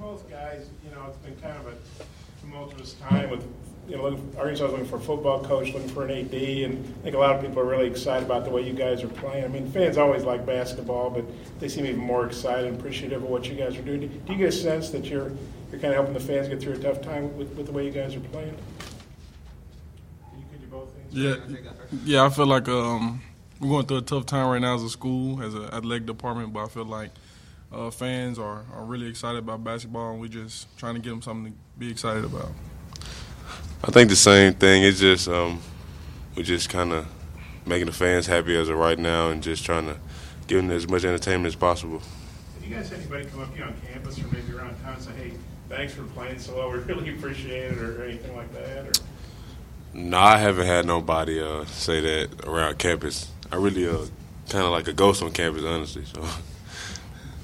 both guys, it's been kind of a tumultuous time with, Arkansas looking for a football coach, looking for an AD, and I think a lot of people are really excited about the way you guys are playing. I mean, fans always like basketball, but they seem even more excited and appreciative of what you guys are doing. Do you get a sense that you're kind of helping the fans get through a tough time with the way you guys are playing? Could you both answer? Yeah, I feel like we're going through a tough time right now as a school, as an athletic department, but I feel like fans are really excited about basketball, and we're just trying to give them something to be excited about. I think the same thing. It's just we're just kind of making the fans happy as of right now and just trying to give them as much entertainment as possible. Have you guys had anybody come up to you on campus or maybe around town and say, hey, thanks for playing so well, we really appreciate it, or anything like that? Or? No, I haven't had nobody say that around campus. I really kind of like a ghost on campus, honestly. So.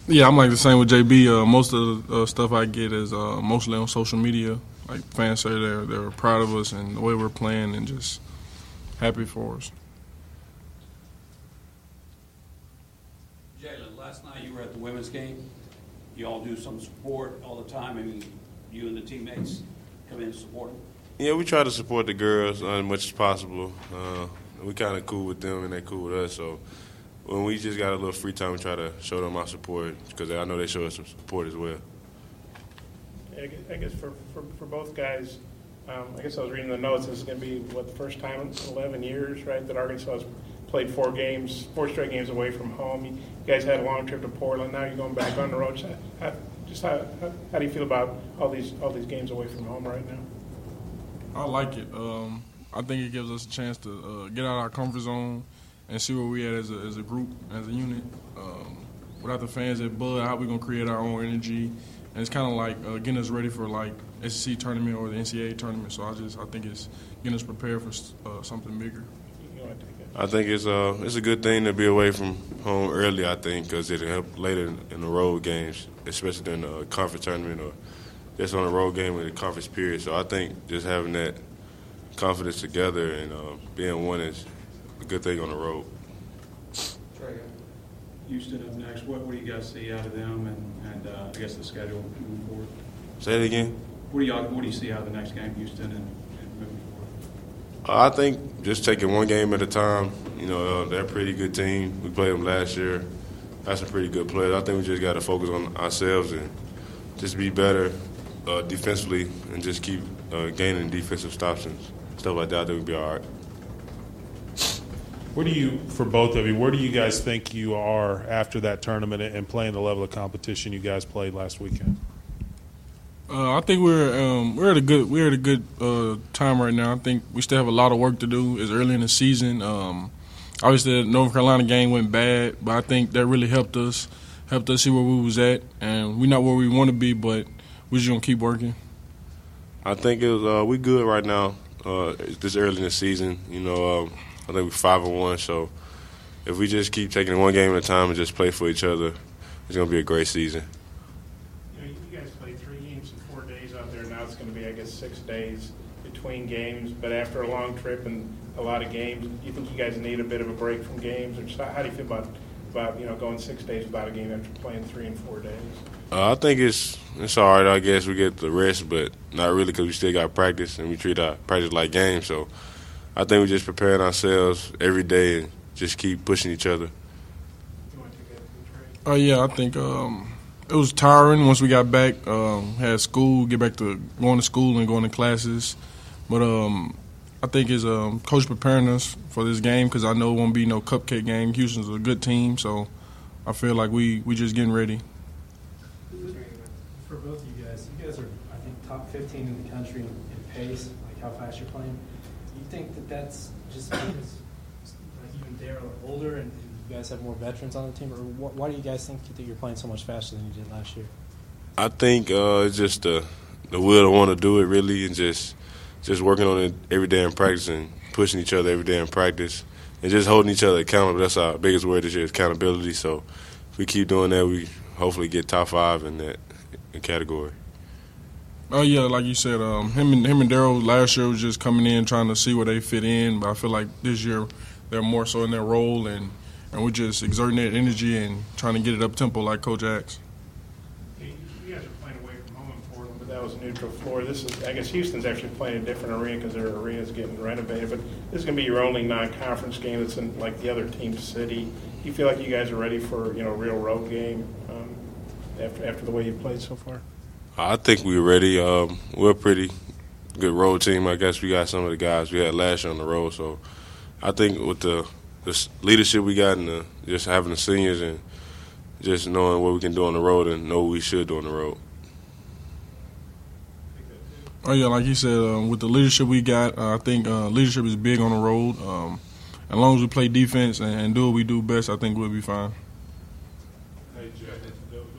Yeah, I'm like the same with JB. Most of the stuff I get is mostly on social media. Like fans say they're proud of us and the way we're playing and just happy for us. Jaylen, last night you were at the women's game. You all do some support all the time. I mean, you and the teammates come in and support them. Yeah, we try to support the girls as much as possible. We kind of cool with them and they cool with us. So when we just got a little free time, we try to show them our support because I know they show us some support as well. I guess for both guys, I guess I was reading the notes. This is going to be, the first time in 11 years, right, that Arkansas has played four straight games away from home. You guys had a long trip to Portland. Now you're going back on the road. How do you feel about all these games away from home right now? I like it. I think it gives us a chance to get out of our comfort zone and see where we at as a group, as a unit. Without the fans at Bud, how we going to create our own energy. And it's kind of like getting us ready for like SEC tournament or the NCAA tournament. So I think it's getting us prepared for something bigger. I think it's a good thing to be away from home early. I think because it'll help later in the road games, especially during the conference tournament or just on a road game in the conference period. So I think just having that confidence together and being one is a good thing on the road. Trey, Houston up next. What do you guys see out of them and I guess the schedule moving forward? Say it again. What do you see out of the next game, Houston, and moving forward? I think just taking one game at a time. They're a pretty good team. We played them last year. That's a pretty good players. I think we just got to focus on ourselves and just be better defensively and just keep gaining defensive stops and stuff like that. I think we'll be all right. For both of you, where do you guys think you are after that tournament and playing the level of competition you guys played last weekend? I think we're at a good time right now. I think we still have a lot of work to do. It's early in the season. Obviously, the North Carolina game went bad, but I think that really helped us see where we was at, and we're not where we want to be, but we're just gonna keep working. I think we good right now. This early in the season, I think we're 5-1. So if we just keep taking it one game at a time and just play for each other, it's gonna be a great season. You guys played 3 games in 4 days out there. Now it's going to be, I guess, 6 days between games. But after a long trip and a lot of games, do you think you guys need a bit of a break from games, or just how do you feel about going 6 days without a game after playing 3 and 4 days? I think it's all right. I guess we get the rest, but not really because we still got practice and we treat our practice like games. So I think we're just preparing ourselves every day and just keep pushing each other. You want to take that, Trey? Yeah, I think it was tiring once we got back. Had school, get back to going to school and going to classes. But I think it's coach preparing us for this game because I know it won't be no cupcake game. Houston's a good team, so I feel like we just getting ready. For both of you guys are, I think, top 15 in the country in pace, like how fast you're playing. Do you think that that's just because you and Darryl are older and you guys have more veterans on the team, or why do you guys think that you're playing so much faster than you did last year? I think it's just the will to want to do it, really, and just working on it every day in practice and pushing each other every day in practice and just holding each other accountable. That's our biggest word this year is accountability. So if we keep doing that, we hopefully get top 5 in that category. Oh yeah, like you said, him and Darryl last year was just coming in trying to see where they fit in. But I feel like this year they're more so in their role, and we're just exerting that energy and trying to get it up tempo like Coach asks. You guys guys are playing away from home in Portland, but that was a neutral floor. This is, I guess Houston's actually playing a different arena because their arena's getting renovated. But this is going to be your only non-conference game that's in like the other team's city. Do you feel like you guys are ready for a real road game after the way you've played so far? I think we're ready. We're a pretty good road team. I guess we got some of the guys we had last year on the road. So I think with the leadership we got and just having the seniors and just knowing what we can do on the road and know what we should do on the road. Oh, yeah, like you said, with the leadership we got, I think leadership is big on the road. As long as we play defense and do what we do best, I think we'll be fine. Hey, Jeff,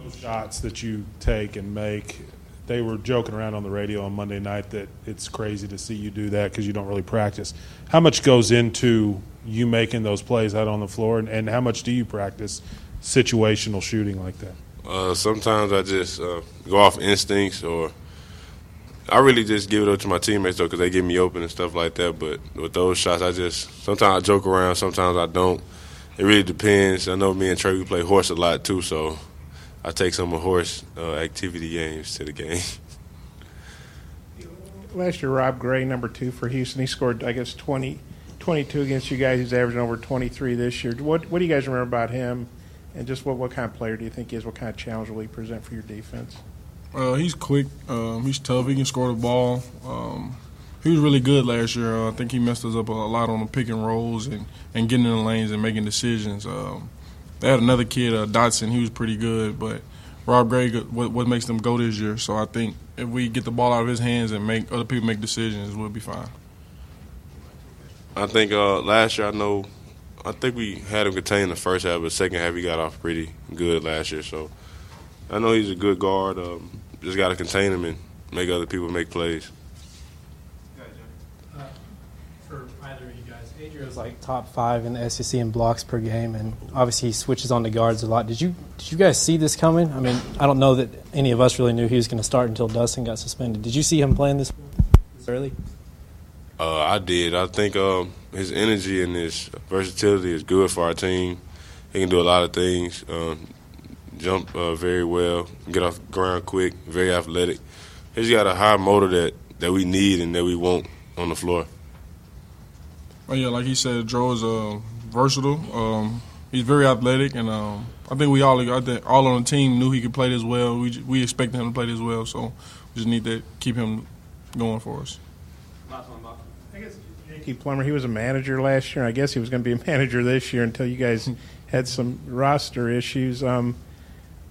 those shots that you take and make, they were joking around on the radio on Monday night that it's crazy to see you do that because you don't really practice. How much goes into you making those plays out on the floor, and how much do you practice situational shooting like that? Sometimes I just go off instincts, or I really just give it up to my teammates, though, because they get me open and stuff like that. But with those shots, sometimes I joke around, sometimes I don't. It really depends. I know me and Trey, we play horse a lot, too, so I take some of horse activity games to the game. Last year, Rob Gray, number 2 for Houston, he scored, I guess, 22 against you guys. He's averaging over 23 this year. What do you guys remember about him, and just what kind of player do you think he is? What kind of challenge will he present for your defense? He's quick. He's tough. He can score the ball. He was really good last year. I think he messed us up a lot on the pick and rolls and getting in the lanes and making decisions. They had another kid, Dotson. He was pretty good, but Rob Gray, what makes them go this year. So I think if we get the ball out of his hands and make other people make decisions, we'll be fine. I think last year, I think we had him contained the first half, but the second half he got off pretty good last year. So I know he's a good guard. Just got to contain him and make other people make plays. For either of you guys, Adrian's like top 5 in the SEC in blocks per game, and obviously he switches on to guards a lot. Did you guys see this coming? I mean, I don't know that any of us really knew he was going to start until Dustin got suspended. Did you see him playing this early? I did. I think his energy and his versatility is good for our team. He can do a lot of things. Jump very well, get off the ground quick, very athletic. He's got a high motor that we need and that we want on the floor. Oh, yeah, like he said, Joe is versatile. He's very athletic, and I think all on the team knew he could play this well. We expected him to play this well, so we just need to keep him going for us. I guess JT Plummer, he was a manager last year. I guess he was going to be a manager this year until you guys had some roster issues.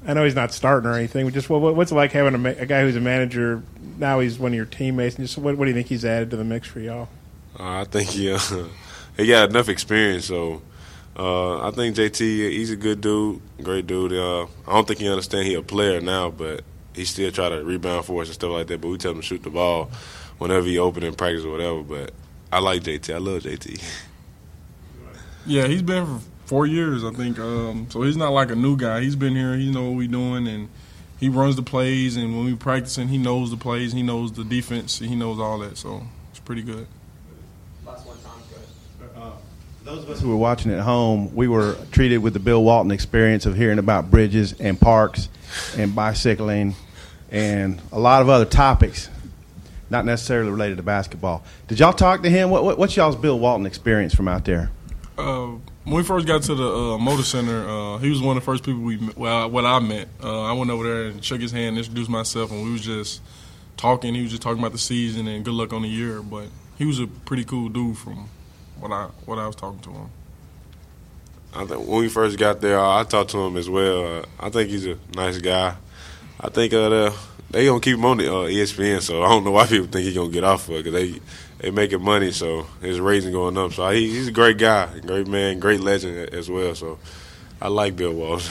I know he's not starting or anything. Just what's it like having a guy who's a manager? Now he's one of your teammates. And just what do you think he's added to the mix for y'all? I think he got enough experience. So I think JT, he's a good dude, great dude. I don't think he understands he's a player now, but he still try to rebound for us and stuff like that. But we tell him to shoot the ball whenever he open in practice or whatever. But I like JT. I love JT. Yeah, he's been for 4 years, I think. So he's not like a new guy. He's been here. He knows what we're doing, and he runs the plays. And when we practicing, he knows the plays. He knows the defense. He knows all that. So it's pretty good. Last one, Tom. Go ahead. Those of us who were watching at home, we were treated with the Bill Walton experience of hearing about bridges and parks and bicycling and a lot of other topics, not necessarily related to basketball. Did y'all talk to him? What's y'all's Bill Walton experience from out there? When we first got to the Motor Center, he was one of the first people I met. I went over there and shook his hand and introduced myself, and we was just talking. He was just talking about the season and good luck on the year. But he was a pretty cool dude from what I was talking to him. I think when we first got there, I talked to him as well. I think he's a nice guy. I think they gonna keep him on the ESPN, so I don't know why people think he's gonna get off of it, because they making money, so his rating going up. So he's a great guy, great man, great legend as well. So I like Bill Walsh.